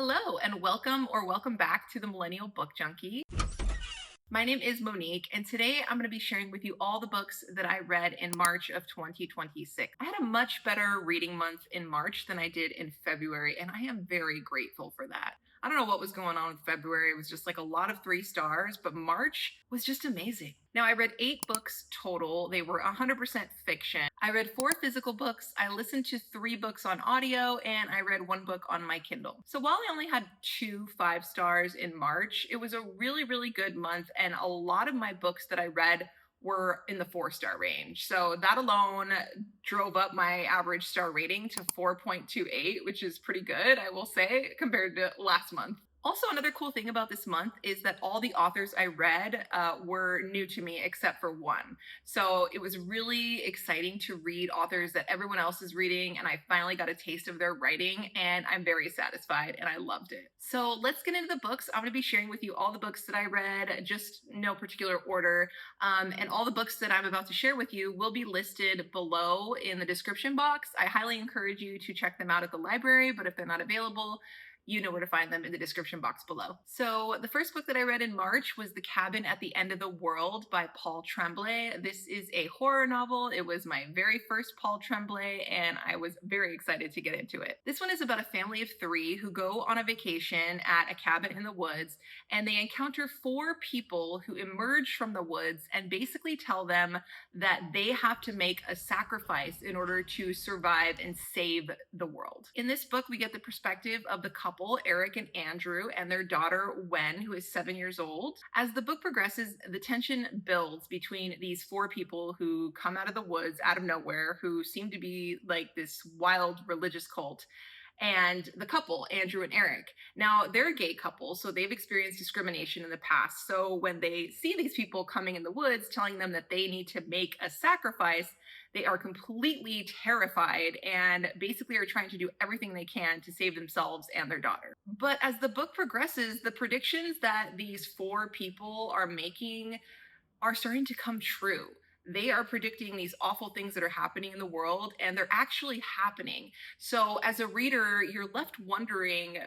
Hello and welcome back to the Millennial Book Junkie. My name is Monique, and today I'm going to be sharing with you all the books that I read in March of 2026. I had a much better reading month in March than I did in February, and I am very grateful for that. I don't know what was going on with February. It was just like a lot of 3 stars, but March was just amazing. Now, I read 8 books total. They were 100% fiction. I read 4 physical books. I listened to 3 books on audio, and I read 1 book on my Kindle. So while I only had 2 5 stars in March, it was a really, really good month, and a lot of my books that I read were in the 4-star range. So that alone drove up my average star rating to 4.28, which is pretty good, I will say, compared to last month. Also, another cool thing about this month is that all the authors I read were new to me except for one. So it was really exciting to read authors that everyone else is reading, and I finally got a taste of their writing, and I'm very satisfied, and I loved it. So let's get into the books. I'm going to be sharing with you all the books that I read, just no particular order, and all the books that I'm about to share with you will be listed below in the description box. I highly encourage you to check them out at the library, but if they're not available, you know where to find them in the description box below. So the first book that I read in March was The Cabin at the End of the World by Paul Tremblay. This is a horror novel. It was my very first Paul Tremblay, and I was very excited to get into it. This one is about a family of 3 who go on a vacation at a cabin in the woods, and they encounter 4 people who emerge from the woods and basically tell them that they have to make a sacrifice in order to survive and save the world. In this book, we get the perspective of the couple, Eric and Andrew, and their daughter, Wen, who is 7 years old. As the book progresses, the tension builds between these 4 people who come out of the woods, out of nowhere, who seem to be like this wild religious cult, and the couple, Andrew and Eric. Now, they're a gay couple, so they've experienced discrimination in the past. So when they see these people coming in the woods telling them that they need to make a sacrifice, they are completely terrified and basically are trying to do everything they can to save themselves and their daughter. But as the book progresses, the predictions that these 4 people are making are starting to come true. They are predicting these awful things that are happening in the world, and they're actually happening. So as a reader, you're left wondering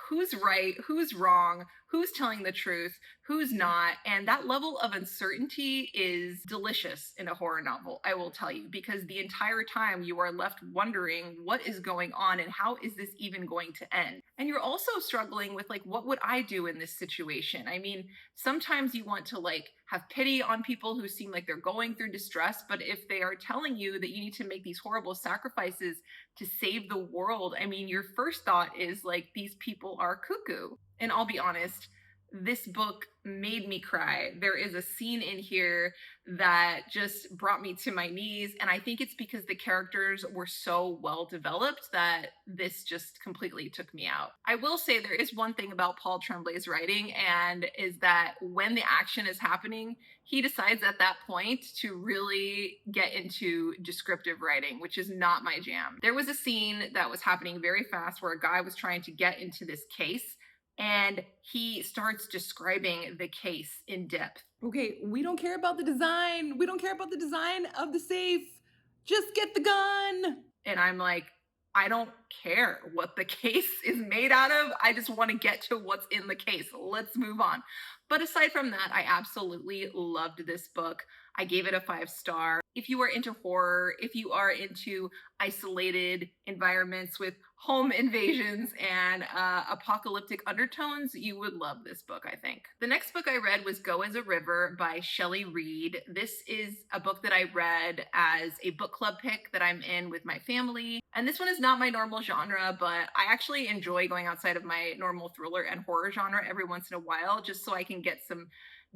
who's right, who's wrong, who's telling the truth, who's not. And that level of uncertainty is delicious in a horror novel, I will tell you, because the entire time you are left wondering what is going on and how is this even going to end? And you're also struggling with, like, what would I do in this situation? I mean, sometimes you want to have pity on people who seem like they're going through distress, but if they are telling you that you need to make these horrible sacrifices to save the world, I mean, your first thought is these people are cuckoo. And I'll be honest, this book made me cry. There is a scene in here that just brought me to my knees, and I think it's because the characters were so well developed that this just completely took me out. I will say there is one thing about Paul Tremblay's writing, and is that when the action is happening, he decides at that point to really get into descriptive writing, which is not my jam. There was a scene that was happening very fast where a guy was trying to get into this case, and he starts describing the case in depth. Okay, we don't care about the design. We don't care about the design of the safe. Just get the gun. And I'm like, I don't care what the case is made out of. I just want to get to what's in the case. Let's move on. But aside from that, I absolutely loved this book. I gave it a 5-star. If you are into horror, if you are into isolated environments with home invasions and apocalyptic undertones, you would love this book, I think. The next book I read was Go as a River by Shelley Reed. This is a book that I read as a book club pick that I'm in with my family. And this one is not my normal genre, but I actually enjoy going outside of my normal thriller and horror genre every once in a while, just so I can get some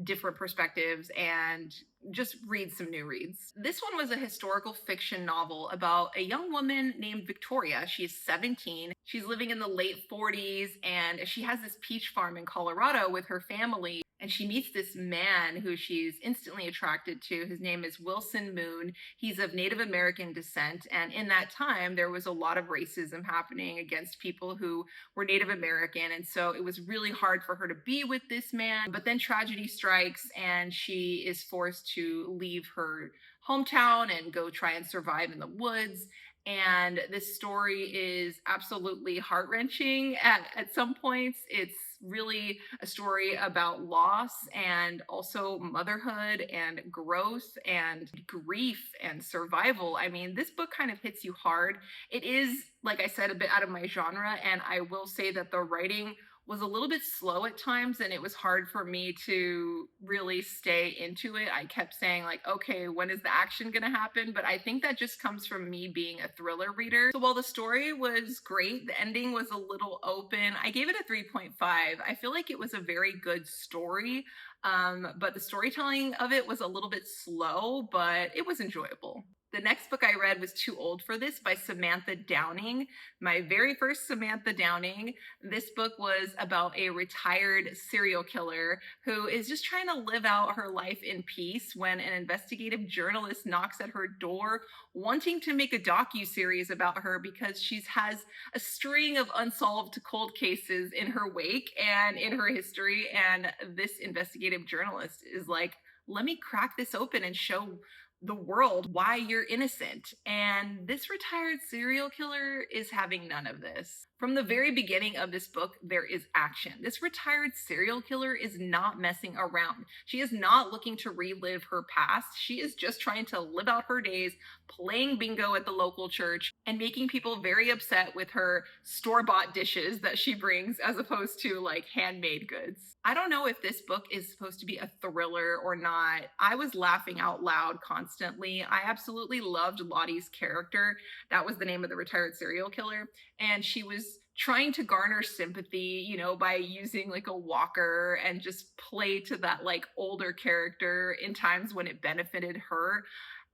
different perspectives and just read some new reads. This one was a historical fiction novel about a young woman named Victoria. She's 17. She's living in the late 40s, and she has this peach farm in Colorado with her family. And she meets this man who she's instantly attracted to. His name is Wilson Moon. He's of Native American descent. And in that time, there was a lot of racism happening against people who were Native American. And so it was really hard for her to be with this man. But then tragedy strikes, and she is forced to leave her hometown and go try and survive in the woods. And this story is absolutely heart-wrenching at some points. It's really a story about loss and also motherhood and growth and grief and survival. I mean, this book kind of hits you hard. It is, like I said, a bit out of my genre, and I will say that the writing was a little bit slow at times, and it was hard for me to really stay into it. I kept saying like, okay, when is the action gonna happen? But I think that just comes from me being a thriller reader. So while the story was great, the ending was a little open. I gave it a 3.5. I feel like it was a very good story, but the storytelling of it was a little bit slow, but it was enjoyable. The next book I read was Too Old for This by Samantha Downing. My very first Samantha Downing. This book was about a retired serial killer who is just trying to live out her life in peace when an investigative journalist knocks at her door wanting to make a docu-series about her because she has a string of unsolved cold cases in her wake and in her history. And this investigative journalist is like, let me crack this open and show the world why you're innocent. And this retired serial killer is having none of this. From the very beginning of this book, there is action. This retired serial killer is not messing around. She is not looking to relive her past. She is just trying to live out her days playing bingo at the local church and making people very upset with her store-bought dishes that she brings as opposed to like handmade goods. I don't know if this book is supposed to be a thriller or not. I was laughing out loud constantly. I absolutely loved Lottie's character. That was the name of the retired serial killer. And she was trying to garner sympathy, you know, by using like a walker and just play to that like older character in times when it benefited her.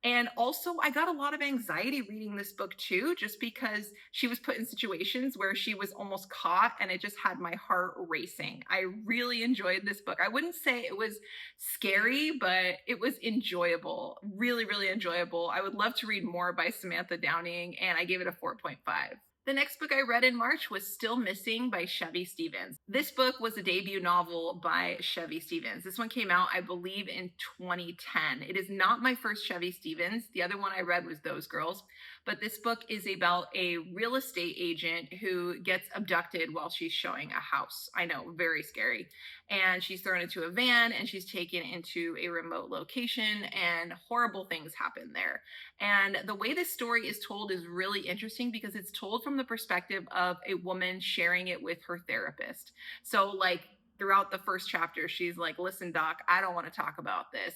And also, I got a lot of anxiety reading this book too, just because she was put in situations where she was almost caught, and it just had my heart racing. I really enjoyed this book. I wouldn't say it was scary, but it was enjoyable. Really, really enjoyable. I would love to read more by Samantha Downing, and I gave it a 4.5. The next book I read in March was Still Missing by Chevy Stevens. This book was a debut novel by Chevy Stevens. This one came out, I believe, in 2010. It is not my first Chevy Stevens. The other one I read was Those Girls. But this book is about a real estate agent who gets abducted while she's showing a house. I know, very scary. And she's thrown into a van and she's taken into a remote location, and horrible things happen there. And the way this story is told is really interesting because it's told from the perspective of a woman sharing it with her therapist. So like throughout the first chapter, she's like, listen, doc, I don't want to talk about this.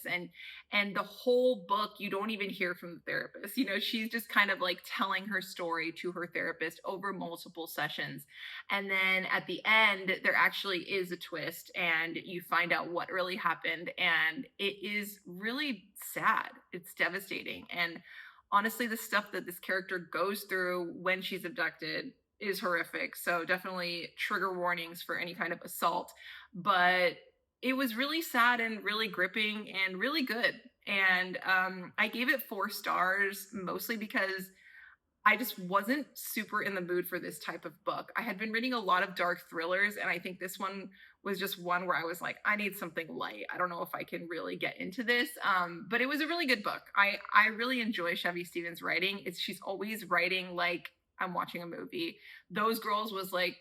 And the whole book, you don't even hear from the therapist. You know, she's just kind of like telling her story to her therapist over multiple sessions. And then at the end, there actually is a twist and you find out what really happened. And it is really sad. It's devastating. And honestly, the stuff that this character goes through when she's abducted is horrific. So definitely trigger warnings for any kind of assault. But it was really sad and really gripping and really good. And I gave it 4 stars, mostly because I just wasn't super in the mood for this type of book. I had been reading a lot of dark thrillers, and I think this one was just one where I was like, I need something light. I don't know if I can really get into this. But it was a really good book. I really enjoy Chevy Stevens' writing. She's always writing like I'm watching a movie. Those Girls was like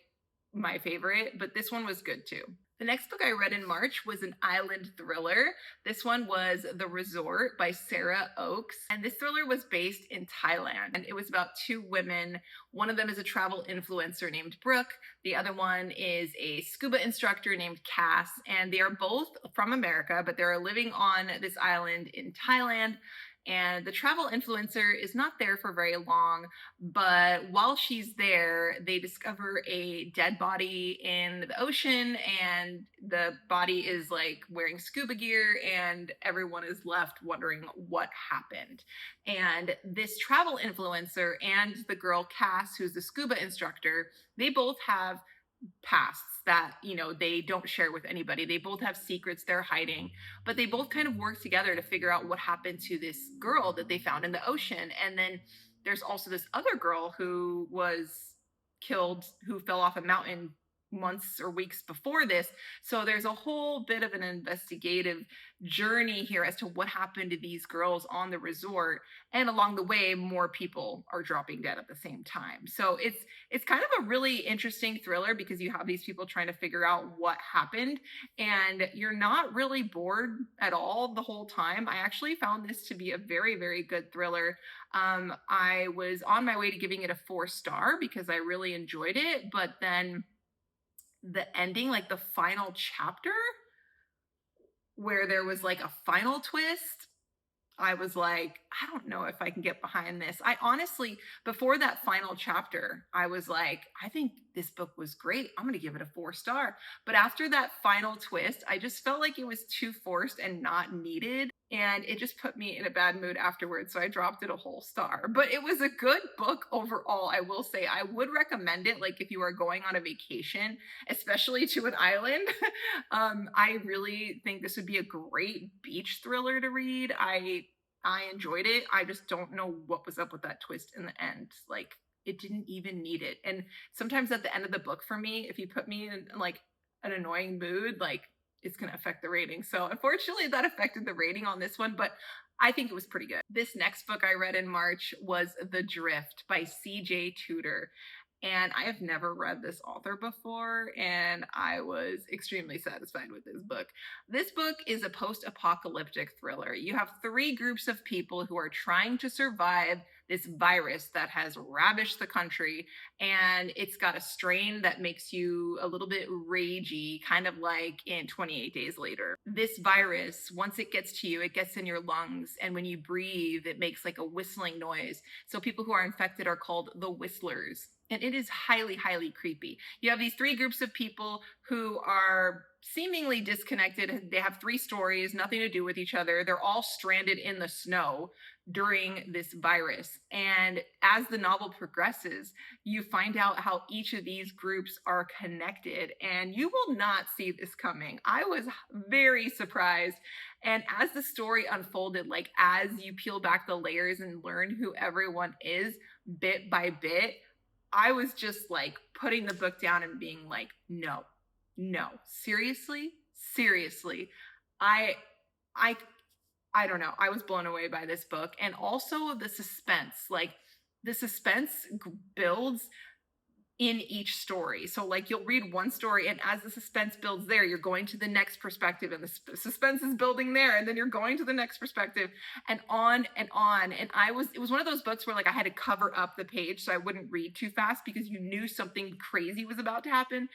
my favorite, but this one was good too. The next book I read in March was an island thriller. This one was The Resort by Sarah Oakes. And this thriller was based in Thailand. And it was about 2 women. One of them is a travel influencer named Brooke. The other one is a scuba instructor named Cass. And they are both from America, but they're living on this island in Thailand. And the travel influencer is not there for very long, but while she's there, they discover a dead body in the ocean, and the body is like wearing scuba gear, and everyone is left wondering what happened. And this travel influencer and the girl Cass, who's the scuba instructor, they both have pasts that, you know, they don't share with anybody. They both have secrets they're hiding, but they both kind of work together to figure out what happened to this girl that they found in the ocean. And then there's also this other girl who was killed, who fell off a mountain months or weeks before this. So there's a whole bit of an investigative journey here as to what happened to these girls on the resort. And along the way, more people are dropping dead at the same time. So it's kind of a really interesting thriller because you have these people trying to figure out what happened, and you're not really bored at all the whole time. I actually found this to be a very, very good thriller. I was on my way to giving it a 4-star because I really enjoyed it, but then the ending, like the final chapter where there was like a final twist, I was like, I don't know if I can get behind this. I honestly, before that final chapter, I was like, I think this book was great. I'm going to give it a 4-star. But after that final twist, I just felt like it was too forced and not needed. And it just put me in a bad mood afterwards. So I dropped it a whole star. But it was a good book overall, I will say. I would recommend it, like if you are going on a vacation, especially to an island. I really think this would be a great beach thriller to read. I enjoyed it. I just don't know what was up with that twist in the end. Like, it didn't even need it. And sometimes at the end of the book for me, if you put me in like an annoying mood, like it's going to affect the rating. So unfortunately that affected the rating on this one, but I think it was pretty good. This next book I read in March was The Drift by C.J. Tudor. And I have never read this author before, and I was extremely satisfied with this book. This book is a post-apocalyptic thriller. You have 3 groups of people who are trying to survive this virus that has ravished the country, and it's got a strain that makes you a little bit ragey, kind of like in 28 Days Later. This virus, once it gets to you, it gets in your lungs, and when you breathe, it makes like a whistling noise. So people who are infected are called the whistlers. And it is highly, highly creepy. You have these 3 groups of people who are seemingly disconnected. They have 3 stories, nothing to do with each other. They're all stranded in the snow during this virus. And as the novel progresses, you find out how each of these groups are connected, and you will not see this coming. I was very surprised. And as the story unfolded, like as you peel back the layers and learn who everyone is bit by bit, I was just like putting the book down and being like, no, seriously. I don't know. I was blown away by this book. And also the suspense, like the suspense builds in each story. So like you'll read one story, and as the suspense builds there, you're going to the next perspective, and the suspense is building there, and then you're going to the next perspective, and on and on. And it was one of those books where like I had to cover up the page so I wouldn't read too fast because you knew something crazy was about to happen.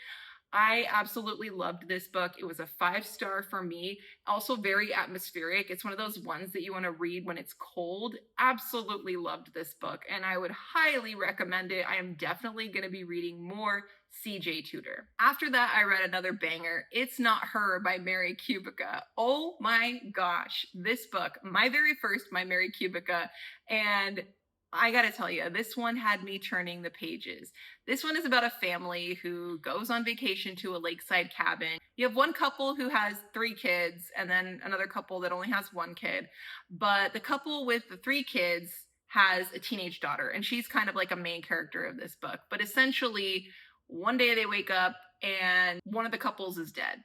I absolutely loved this book. It was a 5-star for me. Also very atmospheric. It's one of those ones that you want to read when it's cold. Absolutely loved this book, and I would highly recommend it. I am definitely going to be reading more C.J. Tudor. After that, I read another banger. It's Not Her by Mary Kubica. Oh my gosh, this book, my very first, My Mary Kubica, and I gotta tell you, this one had me turning the pages. This one is about a family who goes on vacation to a lakeside cabin. You have one couple who has 3 kids, and then another couple that only has 1 kid. But the couple with the 3 kids has a teenage daughter, and she's kind of like a main character of this book. But essentially, one day they wake up and one of the couples is dead.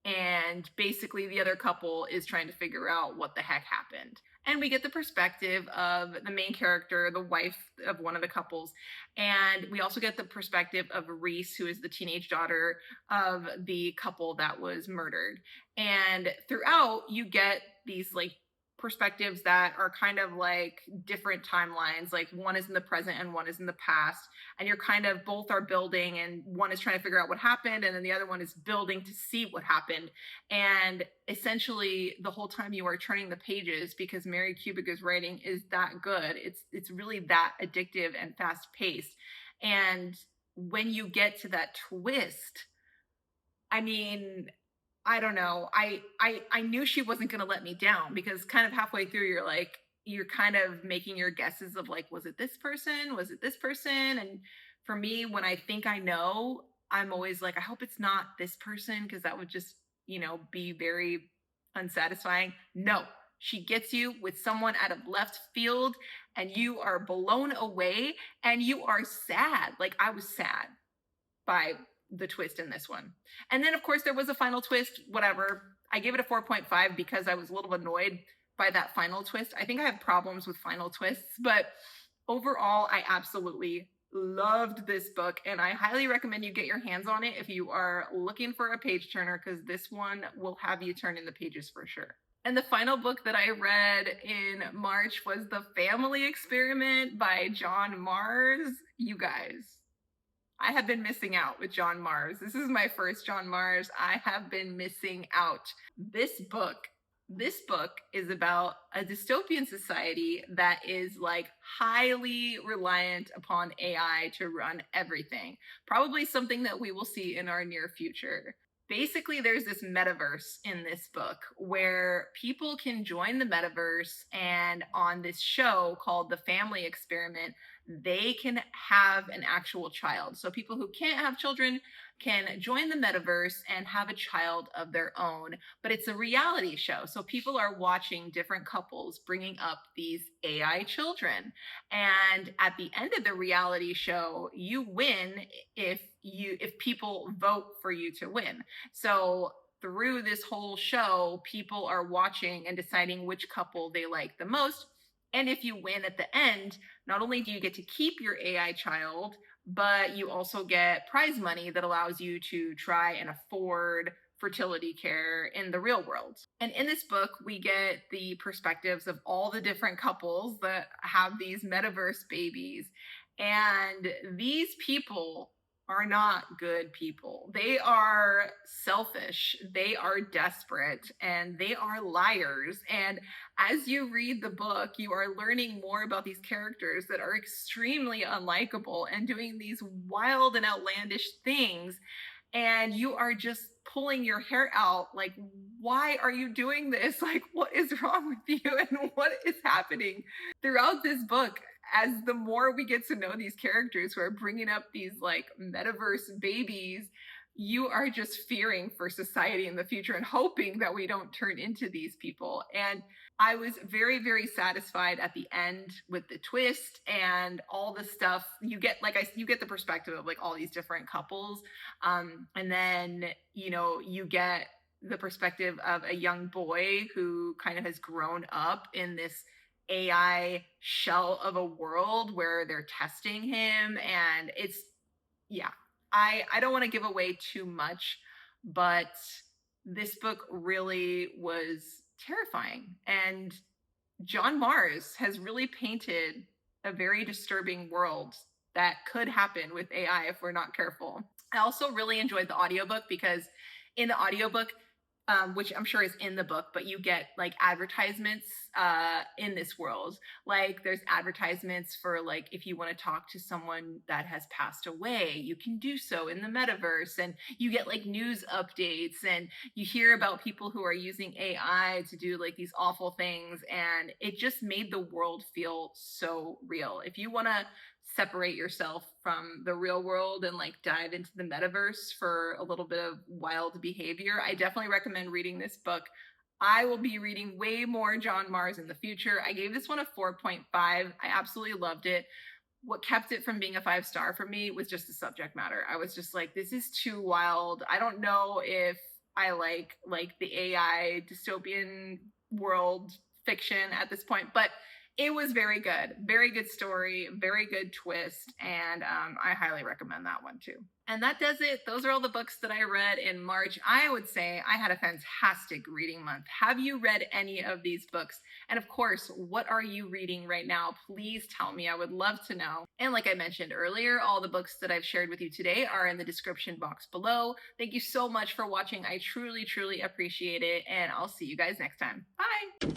And basically the other couple is trying to figure out what the heck happened. And we get the perspective of the main character, the wife of one of the couples. And we also get the perspective of Reese, who is the teenage daughter of the couple that was murdered. And throughout, you get these like perspectives that are kind of like different timelines. Like one is in the present and one is in the past. And you're kind of, both are building, and one is trying to figure out what happened, and then the other one is building to see what happened. And essentially the whole time you are turning the pages because Mary Kubica's writing is that good. It's really that addictive and fast paced. And when you get to that twist, I mean, I don't know. I knew she wasn't going to let me down because kind of halfway through, you're kind of making your guesses of like, was it this person? Was it this person? And for me, when I think I know, I'm always like, I hope it's not this person, because that would just, be very unsatisfying. No, she gets you with someone out of left field, and you are blown away, and you are sad. Like I was sad by the twist in this one. And then, of course, there was a final twist, whatever. I gave it a 4.5 because I was a little annoyed by that final twist. I think I have problems with final twists, but overall, I absolutely loved this book, and I highly recommend you get your hands on it if you are looking for a page turner, because this one will have you turn in the pages for sure. And the final book that I read in March was The Family Experiment by John Marrs. You guys, I have been missing out with John Marrs. This is my first John Marrs. I have been missing out. This book is about a dystopian society that is like highly reliant upon AI to run everything. Probably something that we will see in our near future. Basically, there's this metaverse in this book where people can join the metaverse, and on this show called The Family Experiment, they can have an actual child. So people who can't have children can join the metaverse and have a child of their own, but it's a reality show. So people are watching different couples bringing up these AI children. And at the end of the reality show, you win if people vote for you to win. So through this whole show, people are watching and deciding which couple they like the most. And if you win at the end, not only do you get to keep your AI child, but you also get prize money that allows you to try and afford fertility care in the real world. And in this book, we get the perspectives of all the different couples that have these metaverse babies. And these people are not good people. They are selfish, they are desperate, and they are liars. And as you read the book, you are learning more about these characters that are extremely unlikable and doing these wild and outlandish things. And you are just pulling your hair out. Like, why are you doing this? Like, what is wrong with you? And what is happening throughout this book? As the more we get to know these characters who are bringing up these like metaverse babies, you are just fearing for society in the future and hoping that we don't turn into these people. And I was very, very satisfied at the end with the twist and all the stuff. You get you get the perspective of like all these different couples. And then, you get the perspective of a young boy who kind of has grown up in this AI shell of a world where they're testing him. And it's, I don't want to give away too much, but this book really was terrifying. And John Marrs has really painted a very disturbing world that could happen with AI if we're not careful. I also really enjoyed the audiobook because in the audiobook, which I'm sure is in the book, but you get like advertisements in this world. Like there's advertisements for like, if you want to talk to someone that has passed away, you can do so in the metaverse. And you get like news updates, and you hear about people who are using AI to do like these awful things. And it just made the world feel so real. If you want to separate yourself from the real world and like dive into the metaverse for a little bit of wild behavior, I definitely recommend reading this book. I will be reading way more John Marrs in the future. I gave this one a 4.5. I absolutely loved it. What kept it from being a 5-star for me was just the subject matter. I was just like, this is too wild. I don't know if I like the AI dystopian world fiction at this point, but it was very good story, very good twist, and I highly recommend that one too. And that does it. Those are all the books that I read in March. I would say I had a fantastic reading month. Have you read any of these books? And of course, what are you reading right now? Please tell me. I would love to know. And like I mentioned earlier, all the books that I've shared with you today are in the description box below. Thank you so much for watching. I truly, truly appreciate it, and I'll see you guys next time. Bye.